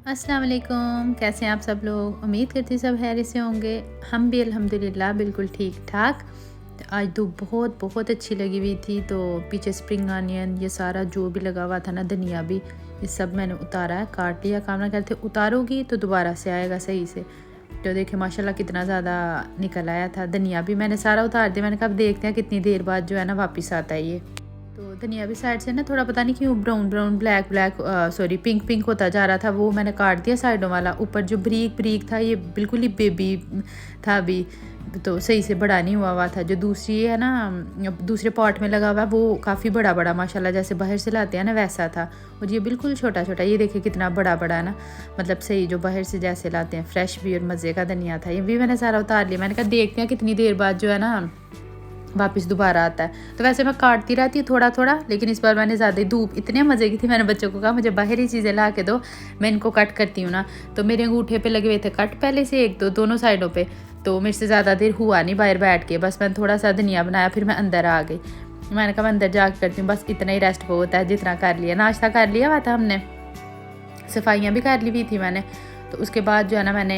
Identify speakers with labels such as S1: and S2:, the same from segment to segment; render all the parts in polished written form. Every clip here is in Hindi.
S1: अस्सलाम वालेकुम। कैसे हैं आप सब लोग? उम्मीद करती सब खैरियत से होंगे। हम भी अल्हम्दुलिल्लाह बिल्कुल ठीक ठाक। तो आज धूप बहुत बहुत अच्छी लगी हुई थी, तो पीछे स्प्रिंग अनियन ये सारा जो भी लगा हुआ था ना, धनिया भी, ये सब मैंने उतारा है, काट लिया। काम ना करते उतारूँगी तो दोबारा से आएगा सही से। तो देखिए माशाल्लाह कितना ज़्यादा निकल आया था। धनिया भी मैंने सारा उतार दिया। मैंने कहा अब देखते हैं कितनी देर बाद जो है ना वापस आता है ये। तो धनिया भी साइड से ना थोड़ा पता नहीं क्यों brown brown black black sorry pink pink होता जा रहा था, वो मैंने काट दिया साइडों वाला। ऊपर जो ब्रीक ब्रीक था ये बिल्कुल ही बेबी था अभी, तो सही से बड़ा नहीं हुआ था। जो दूसरी है ना दूसरे पॉट में लगा हुआ है वो काफ़ी बड़ा बड़ा माशाल्लाह, जैसे बाहर से लाते हैं ना वैसा था। और ये बिल्कुल छोटा छोटा, ये देखिए कितना बड़ा बड़ा है ना, मतलब सही जो बाहर से जैसे लाते हैं, फ्रेश भी और मज़े का धनिया था। ये भी मैंने सारा उतार लिया। मैंने कहा देखते हैं कितनी देर बाद जो है ना वापस दोबारा आता है। तो वैसे मैं काटती रहती हूँ थोड़ा थोड़ा, लेकिन इस बार मैंने ज़्यादा ही धूप इतने मज़े की थी, मैंने बच्चों को कहा मुझे बाहर ही चीज़ें ला के दो, मैं इनको कट करती हूँ ना। तो मेरे अंगूठे पे लगे हुए थे कट पहले से एक दो दोनों साइडों पे, तो मेरे से ज़्यादा देर हुआ नहीं बाहर बैठ के। बस मैंने थोड़ा सा धनिया बनाया, फिर मैं अंदर आ गई। मैंने कहा मैं अंदर जा करती हूँ, बस इतना ही रेस्ट बहुत है, जितना कर लिया। नाश्ता कर लिया हुआ था हमने, सफाइयाँ भी कर ली हुई थी मैंने। तो उसके बाद जो है ना मैंने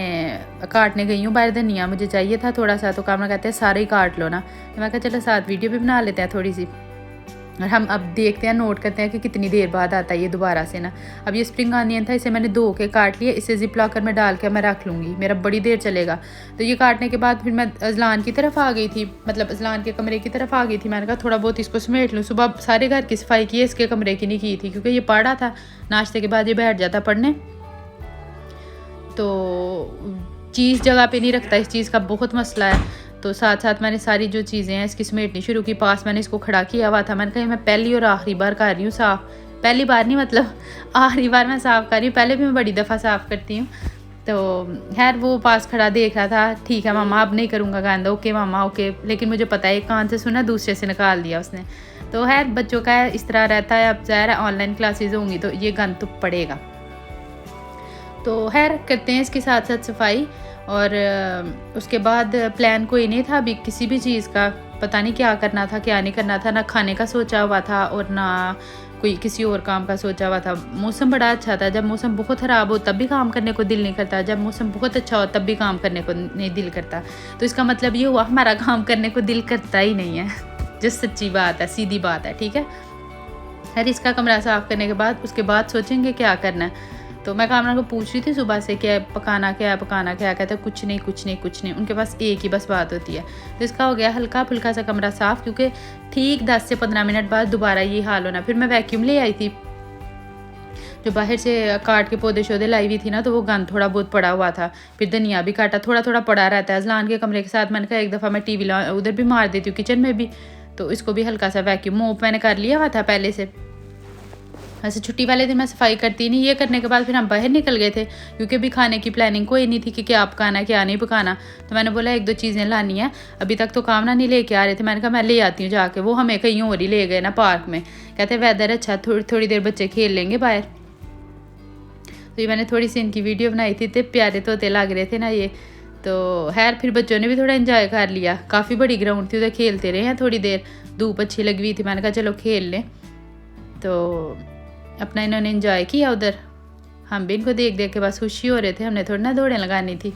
S1: काटने गई हूँ बाहर धनिया, मुझे चाहिए था थोड़ा सा, तो कामना कहते हैं सारे ही काट लो ना। तो मैं कहा चलो साथ वीडियो भी बना लेते हैं थोड़ी सी, और हम अब देखते हैं, नोट करते हैं कि कितनी देर बाद आता है ये दोबारा से ना। अब ये स्प्रिंग अनियन था, इसे मैंने धो के काट लिया, इसे जिप लॉकर में डाल के मैं रख लूँगी, मेरा बड़ी देर चलेगा। तो ये काटने के बाद फिर मैं अजलान की तरफ आ गई थी, मतलब अजलान के कमरे की तरफ आ गई थी। मैंने कहा थोड़ा बहुत इसको समेट लूँ। सुबह सारे घर की सफाई की है, इसके कमरे की नहीं की थी, क्योंकि ये पढ़ा था, नाश्ते के बाद ये बैठ जाता पढ़ने, तो चीज़ जगह पे नहीं रखता, इस चीज़ का बहुत मसला है। तो साथ साथ मैंने सारी जो चीज़ें हैं इसकी समेटनी शुरू की। पास मैंने इसको खड़ा किया हुआ था, मैंने कहा मैं पहली और आखिरी बार कर रही हूँ साफ़। पहली बार नहीं, मतलब आखिरी बार मैं साफ़ कर रही हूँ, पहले भी मैं बड़ी दफ़ा साफ़ करती हूँ। तो खैर वो पास खड़ा देख रहा था, ठीक है मामा अब नहीं करूँगा गंदा, ओके मामा ओके। लेकिन मुझे पता है एक कान से सुना दूसरे से निकाल दिया उसने। तो खैर बच्चों का इस तरह रहता है, अब ज़ाहिर है ऑनलाइन क्लासेज होंगी तो ये गंद तो पड़ेगा। तो खैर करते हैं इसके साथ साथ सफाई। और उसके बाद प्लान कोई नहीं था अभी किसी भी चीज़ का, पता नहीं क्या करना था क्या नहीं करना था, ना खाने का सोचा हुआ था और ना कोई किसी और काम का सोचा हुआ था। मौसम बड़ा अच्छा था, जब मौसम बहुत ख़राब हो तब भी काम करने को दिल नहीं करता, जब मौसम बहुत अच्छा हो तब भी काम करने को नहीं दिल करता। तो इसका मतलब ये हुआ हमारा काम करने को दिल करता ही नहीं है जो सच्ची बात है, सीधी बात है, ठीक है। खैर इसका कमरा साफ़ करने के बाद उसके बाद सोचेंगे क्या करना है। तो मैं कामना को पूछ रही थी सुबह से क्या पकाना क्या है, पकाना क्या है, कहते हैं कुछ नहीं कुछ नहीं कुछ नहीं, उनके पास एक ही बस बात होती है। तो इसका हो गया हल्का फुल्का सा कमरा साफ़, क्योंकि ठीक 10 से 15 मिनट बाद दोबारा ये हाल होना। फिर मैं वैक्यूम ले आई थी, जो बाहर से काट के पौधे शौधे लाई हुई थी ना, तो वो गंद थोड़ा बहुत पड़ा हुआ था। फिर धनिया भी काटा, थोड़ा थोड़ा पड़ा रहता है अजलान के कमरे के साथ। मैंने कहा एक दफ़ा मैं टीवी उधर भी मार देती हूँ, किचन में भी, तो इसको भी हल्का सा वैक्यूम मोप मैंने कर लिया हुआ था पहले से। ऐसे छुट्टी वाले दिन मैं सफाई करती नहीं, ये करने के बाद फिर हम बाहर निकल गए थे, क्योंकि अभी खाने की प्लानिंग कोई नहीं थी कि क्या पकाना है क्या नहीं पकाना। तो मैंने बोला एक दो चीज़ें लानी है, अभी तक तो कामना नहीं लेके आ रहे थे। मैंने कहा मैं ले आती हूँ जाके, वो हमें कहीं और ही ले गए ना पार्क में, कहते वेदर अच्छा थोड़ी थोड़ी देर बच्चे खेल लेंगे बाहर। तो ये मैंने थोड़ी सी इनकी वीडियो बनाई थी, इतने प्यारे तोते लग रहे थे ना ये। तो खैर फिर बच्चों ने भी थोड़ा इन्जॉय कर लिया, काफ़ी बड़ी ग्राउंड थी, उधर खेलते रहे हैं थोड़ी देर, धूप अच्छी लगी हुई थी, मैंने कहा चलो खेल लें। तो अपना इन्होंने एंजॉय किया उधर, हम भी इनको देख देख के बस खुशी हो रहे थे, हमने थोड़ी ना दौड़ें लगानी थी।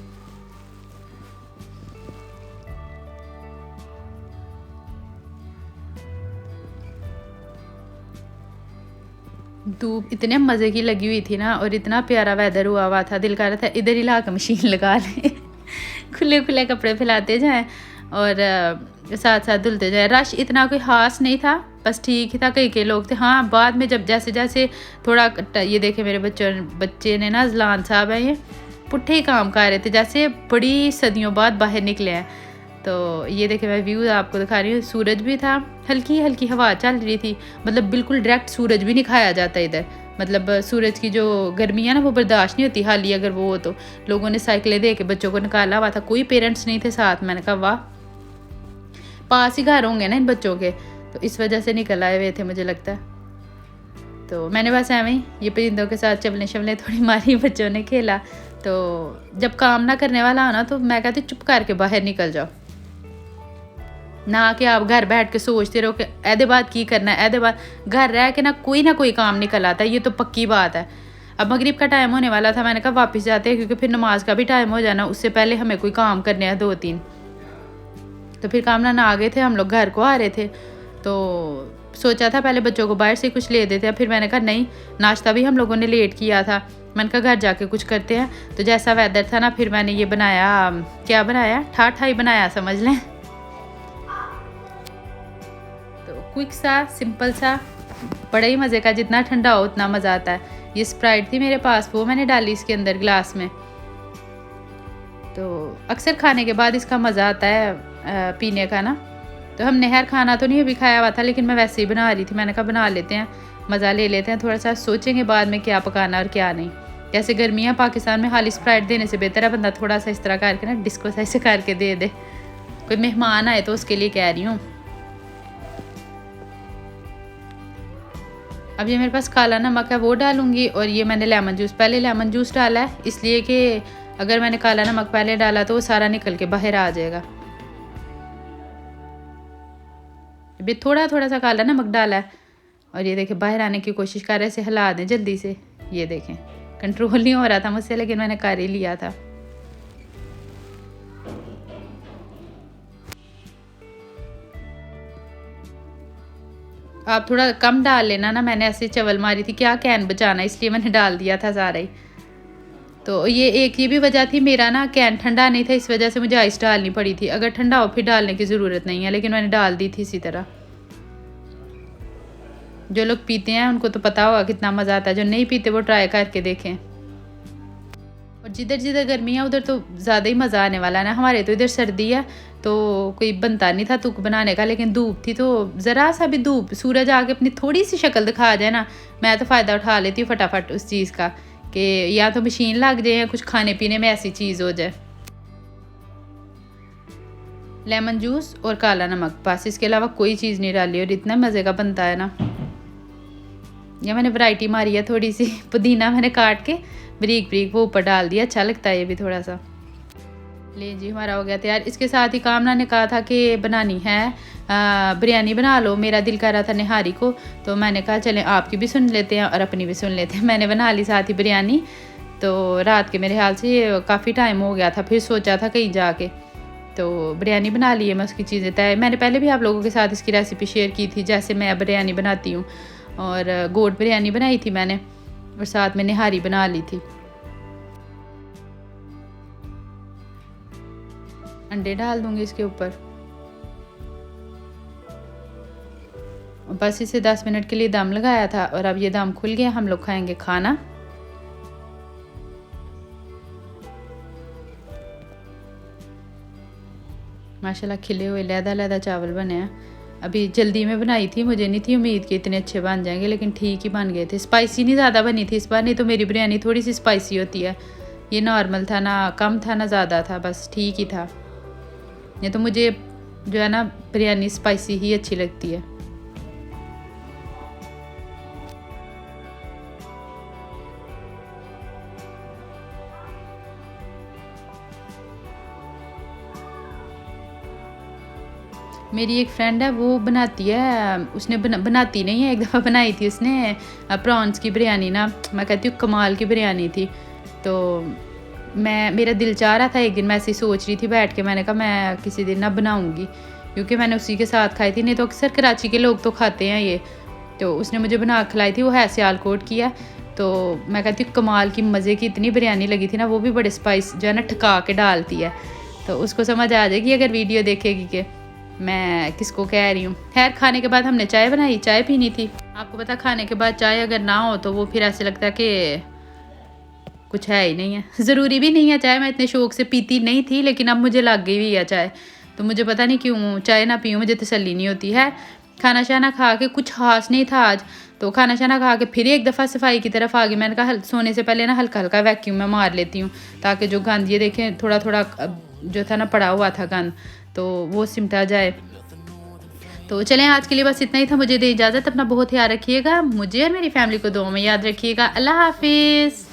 S1: धूप इतने मज़े की लगी हुई थी ना, और इतना प्यारा वेदर हुआ था, दिल कर रहा था इधर ही ला कर मशीन लगा लें खुले खुले कपड़े फैलाते जाएं और साथ साथ धुलते जाएं। रश इतना कोई ख़ास नहीं था, बस ठीक ही था, कई कई लोग थे। हाँ बाद में जब जैसे जैसे थोड़ा ये देखे मेरे बच्चे ने ना, अजलान साहब हैं ये, पुट्ठे ही काम कर रहे थे, जैसे बड़ी सदियों बाद बाहर निकले हैं। तो ये देखे मैं व्यू आपको दिखा रही हूँ, सूरज भी था, हल्की हल्की हवा चल रही थी, मतलब बिल्कुल डायरेक्ट सूरज भी नहीं खाया जाता इधर, मतलब सूरज की जो गर्मी है ना वो बर्दाश्त नहीं होती, हाली अगर वो हो तो। लोगों ने साइकिलें दे के बच्चों को निकाला हुआ था, कोई पेरेंट्स नहीं थे साथ। मैंने कहा वाह, पास ही घर होंगे ना इन बच्चों के, तो इस वजह से निकल आए हुए थे मुझे लगता है। तो मैंने बस एवं ही ये परिंदों के साथ चबले शबले थोड़ी मारी, बच्चों ने खेला। तो जब काम ना करने वाला आना तो मैं कहती चुप करके बाहर निकल जाओ, ना कि आप घर बैठ के सोचते रहो कि ऐदे बाद की करना है, ऐदे बाद घर रह के ना कोई काम निकल आता है, ये तो पक्की बात है। अब मगरिब का टाइम होने वाला था, मैंने कहा वापस जाते हैं क्योंकि फिर नमाज का भी टाइम हो जाना, उससे पहले हमें कोई काम करने हैं 2-3। तो फिर कामरान आ गए थे, हम लोग घर को आ रहे थे, तो सोचा था पहले बच्चों को बाहर से कुछ ले देते हैं। फिर मैंने कहा नहीं, नाश्ता भी हम लोगों ने लेट किया था, मैंने कहा घर जाके कुछ करते हैं। तो जैसा वेदर था ना, फिर मैंने ये बनाया, क्या बनाया, ठाई बनाया समझ लें। तो क्विक सा, सिंपल सा, बड़ा ही मज़े का, जितना ठंडा हो उतना मज़ा आता है। ये स्प्राइट थी मेरे पास, वो मैंने डाली इसके अंदर ग्लास में। तो अक्सर खाने के बाद इसका मज़ा आता है पीने का ना। तो हमने खैर खाना तो नहीं अभी खाया हुआ था, लेकिन मैं वैसे ही बना रही थी, मैंने कहा बना लेते हैं, मज़ा ले लेते हैं, थोड़ा सा सोचेंगे बाद में क्या पकाना और क्या नहीं। जैसे गर्मियाँ पाकिस्तान में खाली स्प्राइट देने से बेहतर है बंदा थोड़ा सा इस तरह करके ना डिस्को साइज से करके दे दे। कोई मेहमान आए तो उसके लिए कह रही हूँ। अब ये मेरे पास काला नमक है, वो डालूंगी, और ये मैंने लेमन जूस, पहले लेमन जूस डाला है इसलिए कि अगर मैंने काला नमक पहले डाला तो वो सारा निकल के बाहर आ जाएगा। अभी थोड़ा थोड़ा सा काला नमक डाला है, और ये देखें बाहर आने की कोशिश कर रहे, इसे हिला दें जल्दी से। ये देखें कंट्रोल नहीं हो रहा था मुझसे, लेकिन मैंने कर ही लिया था। आप थोड़ा कम डाल लेना ना, मैंने ऐसे चवल मारी थी, क्या कैन बचाना, इसलिए मैंने डाल दिया था सारा ही। तो ये भी वजह थी, मेरा ना कैन ठंडा नहीं था, इस वजह से मुझे आइस डालनी पड़ी थी। अगर ठंडा हो फिर डालने की ज़रूरत नहीं है, लेकिन मैंने डाल दी थी इसी तरह। जो लोग पीते हैं उनको तो पता होगा कितना मज़ा आता है, जो नहीं पीते वो ट्राई करके देखें। और जिधर जिधर गर्मी है उधर तो ज़्यादा ही मज़ा आने वाला है ना। हमारे तो इधर सर्दी है तो कोई बनता नहीं था तुक बनाने का, लेकिन धूप थी तो ज़रा सा भी धूप, सूरज आके अपनी थोड़ी सी शक्ल दिखा जाए ना, मैं तो फ़ायदा उठा लेती हूँ फटाफट उस चीज़ का, कि या तो मशीन लग जाए या कुछ खाने पीने में ऐसी चीज़ हो जाए। लेमन जूस और काला नमक, बस, इसके अलावा कोई चीज़ नहीं डाली, और इतना मज़े का बनता है ना। या मैंने वैरायटी मारी है थोड़ी सी, पुदीना मैंने काट के ब्रीक ब्रीक वो ऊपर डाल दिया, अच्छा लगता है ये भी थोड़ा सा। ले जी हमारा हो गया तैयार। इसके साथ ही कामना ने कहा था कि बनानी है बिरयानी बना लो, मेरा दिल कर रहा था निहारी को, तो मैंने कहा चलें आपकी भी सुन लेते हैं और अपनी भी सुन लेते हैं। मैंने बना ली साथ ही बिरयानी। तो रात के मेरे ख्याल से काफ़ी टाइम हो गया था, फिर सोचा था कहीं जाके, तो बिरयानी बना ली है। मैं उसकी चीज़ें तय, मैंने पहले भी आप लोगों के साथ इसकी रेसिपी शेयर की थी, जैसे मैं बिरयानी बनाती हूँ। और गोट बिरयानी बनाई थी मैंने, और साथ में निहारी बना ली थी। अंडे डाल दूंगी इसके ऊपर, बस इसे 10 मिनट के लिए दम लगाया था, और अब ये दम खुल गया, हम लोग खाएंगे खाना। माशाल्लाह खिले हुए लहदा लहदा चावल बने हैं। अभी जल्दी में बनाई थी, मुझे नहीं थी उम्मीद कि इतने अच्छे बन जाएंगे, लेकिन ठीक ही बन गए थे। स्पाइसी नहीं ज़्यादा बनी थी इस बार, नहीं तो मेरी बिरयानी थोड़ी सी स्पाइसी होती है। ये नॉर्मल था, ना कम था ना ज़्यादा था, बस ठीक ही था। ये तो मुझे जो है ना बिरयानी स्पाइसी ही अच्छी लगती है। मेरी एक फ्रेंड है वो बनाती है, उसने बनाती नहीं है, एक दफ़ा बनाई थी उसने प्रॉन्स की बिरयानी ना, मैं कहती हूँ कमाल की बिरयानी थी। तो मेरा दिल चाह रहा था, एक दिन मैं ऐसी सोच रही थी बैठ के, मैंने कहा मैं किसी दिन ना बनाऊँगी, क्योंकि मैंने उसी के साथ खाई थी, नहीं तो अक्सर कराची के लोग तो खाते हैं ये। तो उसने मुझे बना खिलाई थी, वो है सियालकोट की है। तो मैं कहती हूँ कमाल की मज़े की इतनी बिरयानी लगी थी ना, वो भी बड़े स्पाइस जो है ना ठका के डालती है, तो उसको समझ आ जाएगी अगर वीडियो देखेगी कि मैं किसको कह रही हूँ। खैर खाने के बाद हमने चाय बनाई, चाय पीनी थी। आपको पता खाने के बाद चाय अगर ना हो तो वो फिर ऐसे लगता है कि कुछ है ही नहीं है। ज़रूरी भी नहीं है चाय, मैं इतने शौक़ से पीती नहीं थी, लेकिन अब मुझे लग गई हुई है चाय, तो मुझे पता नहीं क्यों चाय ना पीऊँ मुझे तसल्ली नहीं होती है। खाना शाना खा के कुछ खास नहीं था आज, तो खाना शाना खा के फिर एक दफ़ा सफाई की तरफ आ गई। मैंने कहा सोने से पहले ना हल्का हल्का वैक्यूम में मार लेती हूँ, ताकि जो गंद ये देखें थोड़ा थोड़ा जो था ना पड़ा हुआ था गंद, तो वो सिमटा जाए। तो चलें आज के लिए बस इतना ही था, मुझे दे इजाज़त। अपना बहुत ख्याल रखिएगा, मुझे और मेरी फैमिली को दुआ में याद रखिएगा। अल्लाह हाफिज़।